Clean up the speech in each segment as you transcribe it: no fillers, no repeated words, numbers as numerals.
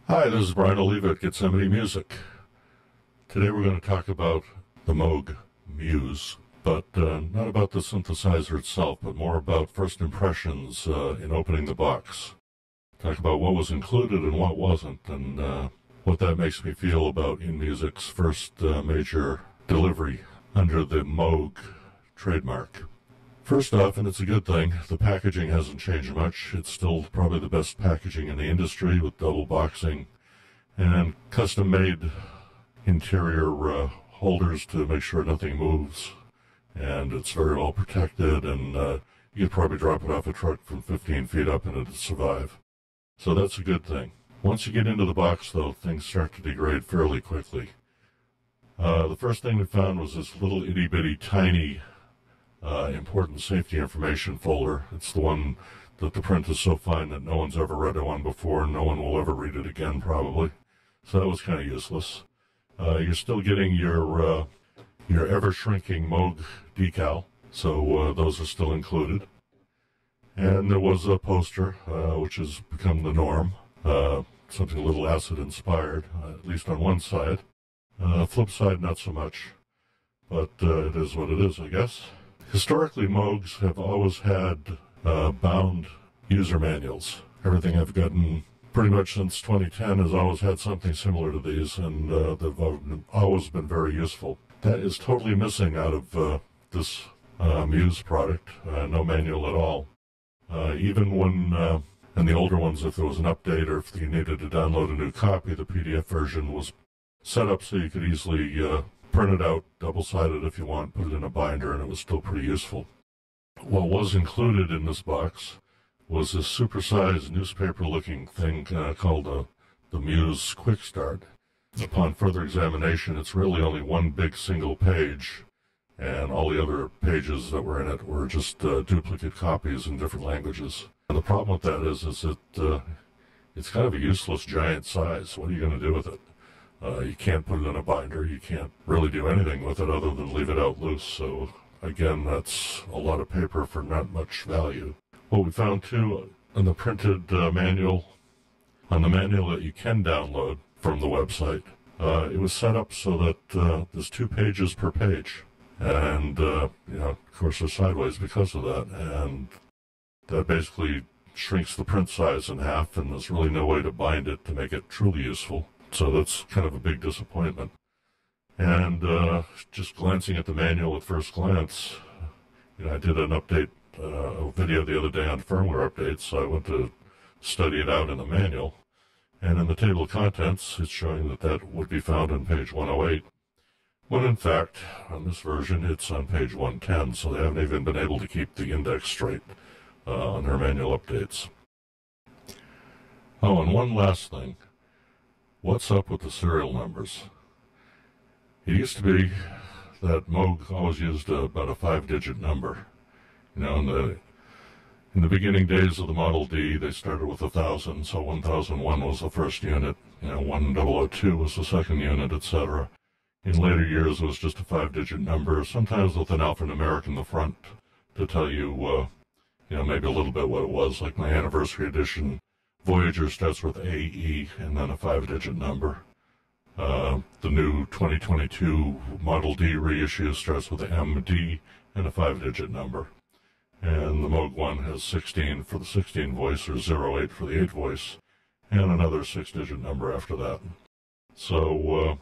Hi, this is Brian Oliva at Getsemani Music. Today we're going to talk about the Moog Muse, but not about the synthesizer itself, but more about first impressions in opening the box. Talk about what was included and what wasn't, and what that makes me feel about InMusic's first major delivery under the Moog trademark. First off, and it's a good thing, the packaging hasn't changed much. It's still probably the best packaging in the industry with double boxing and custom-made interior holders to make sure nothing moves. And it's very well protected, and you could probably drop it off a truck from 15 feet up and it'd survive. So that's a good thing. Once you get into the box, though, things start to degrade fairly quickly. The first thing we found was this little itty-bitty tiny important safety information folder. It's the one that the print is so fine that no one's ever read one before and no one will ever read it again probably. So that was kind of useless. You're still getting your ever-shrinking Moog decal, so those are still included. And there was a poster, which has become the norm, something a little acid-inspired, at least on one side. Flip side, not so much, but it is what it is, I guess. Historically, Moogs have always had bound user manuals. Everything I've gotten pretty much since 2010 has always had something similar to these, and they've always been very useful. That is totally missing out of this Muse product, no manual at all. Even when, in the older ones, if there was an update or if you needed to download a new copy, the PDF version was set up so you could easily print it out, double-sided if you want, put it in a binder, and it was still pretty useful. What was included in this box was this supersized newspaper-looking thing called the Muse Quick Start. Upon further examination, it's really only one big single page, and all the other pages that were in it were just duplicate copies in different languages. And the problem with that is that it's kind of a useless giant size. What are you going to do with it? You can't put it in a binder. You can't really do anything with it other than leave it out loose. So, again, that's a lot of paper for not much value. What we found, too, in the printed manual, on the manual that you can download from the website, it was set up so that there's 2 pages per page. And, of course, they're sideways because of that. And that basically shrinks the print size in half, and there's really no way to bind it to make it truly useful. So that's kind of a big disappointment. And just glancing at the manual at first glance, I did an update, a video the other day on firmware updates, so I went to study it out in the manual. And in the table of contents, it's showing that that would be found on page 108, when in fact, on this version, it's on page 110, so they haven't even been able to keep the index straight on their manual updates. Oh, and one last thing. What's up with the serial numbers? It used to be that Moog always used about a 5-digit number. In the beginning days of the Model D, they started with 1,000, so 1001 was the first unit, 1002 was the second unit, etc. In later years, it was just a 5-digit number, sometimes with an alphanumeric in the front to tell you, maybe a little bit what it was, like my anniversary edition. Voyager starts with AE and then a 5-digit number. The new 2022 Model D reissue starts with MD and a 5-digit number. And the Moog one has 16 for the 16 voice or 08 for the 8 voice, and another 6-digit number after that. So,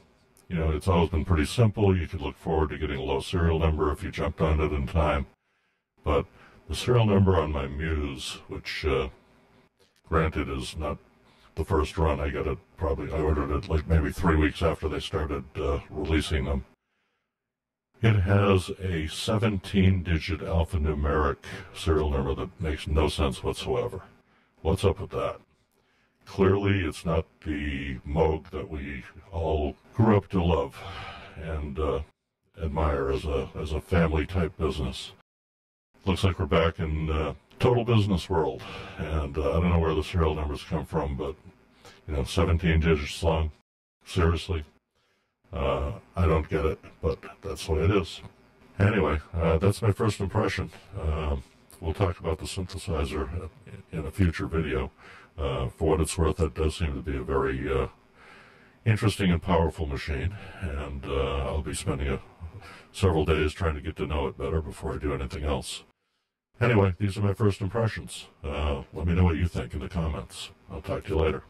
it's always been pretty simple. You could look forward to getting a low serial number if you jumped on it in time. But the serial number on my Muse, which granted is not the first run, I ordered it like maybe 3 weeks after they started releasing them. It has a 17-digit alphanumeric serial number that makes no sense whatsoever. What's up with that? Clearly, it's not the Moog that we all grew up to love and admire as a family-type business. Looks like we're back in total business world, and I don't know where the serial numbers come from, but 17 digits long, seriously, I don't get it, but that's the way it is. Anyway, that's my first impression. we'll talk about the synthesizer in a future video. For what it's worth, that does seem to be a very interesting and powerful machine, and I'll be spending several days trying to get to know it better before I do anything else. Anyway, these are my first impressions. Let me know what you think in the comments. I'll talk to you later.